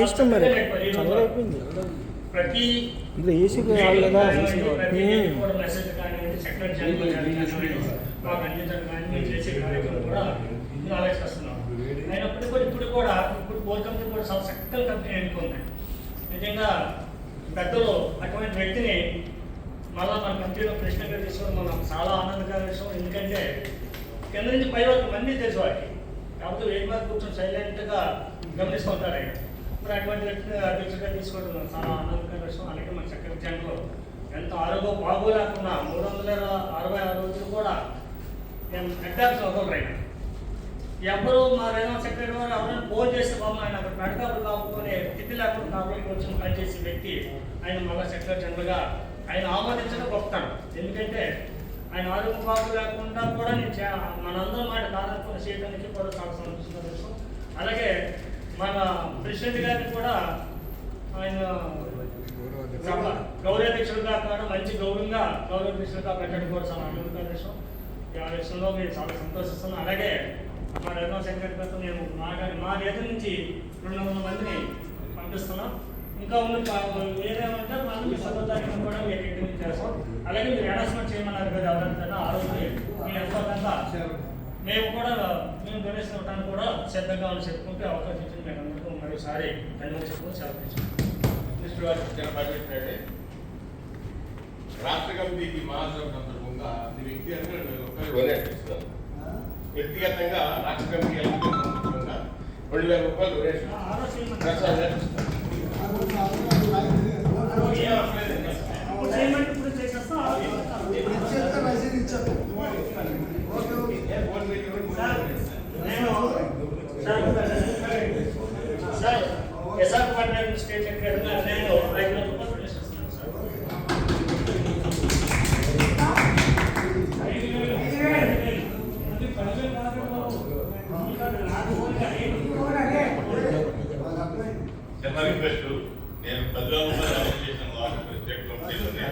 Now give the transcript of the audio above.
ఇష్టం మరి చల్లరైపోయింది ప్రతి ఇది ఏసీ కావాలి కదా మెసేజ్ కానివ్వండి సెక్రటరీ మాకు అందించడం కానీ మేము చేసే కార్యక్రమం కూడా ఇందులో ఆలోచిస్తున్నాం. అయినప్పటికీ కూడా ఇప్పుడు కోర్ కంపెనీ కూడా చాలా చక్కని కంపెనీ ఎన్నుకుంది. నిజంగా పెద్దలు అటువంటి వ్యక్తిని మళ్ళీ మన కంపెనీలో కృష్ణగా తీసుకోవడం మనం చాలా ఆనందకర విషయం. ఎందుకంటే కింద నుంచి పై వరకు మంది తెలుసు వారికి, కాకపోతే వేడి మీద కూర్చొని సైలెంట్గా గమనిస్తుంటారు ఆయన. ఇప్పుడు అటువంటి వ్యక్తిని అధ్యక్షుడిగా తీసుకోవడం చాలా ఆనందకర విషయం. అలాగే మన చక్కెర జంటలో ఎంత ఆరోగ్యం బాగోలేకుండా 366 రోజులు కూడా హెడ్డాక్స్ వదలరు ఆయన. ఎవరు మా రేణు సెక్రటరీ వారు ఎవరైనా ఫోన్ చేస్తే బాబు ఆయన అక్కడ పెడకాపులు కాపుకొని తిట్టి లేకుండా కాపులకి వచ్చి పనిచేసే వ్యక్తి ఆయన మళ్ళీ సెక్రటరీ జనరల్గా ఆయన ఆమోదించడం గొప్పతనం. ఎందుకంటే ఆయన ఆరోగ్యం బాగు లేకుండా కూడా నేను మనందరం మాట కాదనుకుని చేయడానికి కూడా చాలా సంతోషంగా విషయం. అలాగే మన ప్రెసిడెంట్ గారిని కూడా ఆయన గౌరవాధ్యక్షుడిగా కాకుండా మంచి గౌరవాధ్యక్షుడిగా పెట్టడం కూడా చాలా ఆనందకర విషయం. ఆ విషయంలో మేము చాలా సంతోషిస్తున్నాం. అలాగే మా రేణు సెక్రటరీతో నేను మా రేటు నుంచి 200 మందిని పంపిస్తున్నాం. ఇంకా ఉన్న ఏదేమంటే మనం మీ సభ్యతాన్ని కూడా మీరు ఇంటి చేస్తాం. అలాగే మీరు అనౌన్స్మెంట్ చేయమన్నారు కదా ఎవరంతా ఆ రోజు మీ ఎంతోకంతా మేము డొనేషన్ ఇవ్వడానికి కూడా సిద్ధంగా అని చెప్పుకుంటే అవకాశం ఇచ్చింది మేము అందరికీ మరోసారి ధన్యవాదాలు చెప్పుకుని సెలవు. రాష్ట్ర కమిటీకి మహాసభ సందర్భంగా ఈ వ్యక్తి డొనేట్ ఇస్తారు. వ్యక్తిగతంగా రాష్ట్ర కమిటీ సందర్భంగా 2000 రూపాయలు డొనేషన్ స్టేట్ సెక్రటరీగా నేను 5,000 రూపాయలు చేస్తున్నాను సార్. చిన్న రిక్వెస్ట్, నేను 10,000 రూపాయలు చేసిన స్టేట్ కమిటీలోనే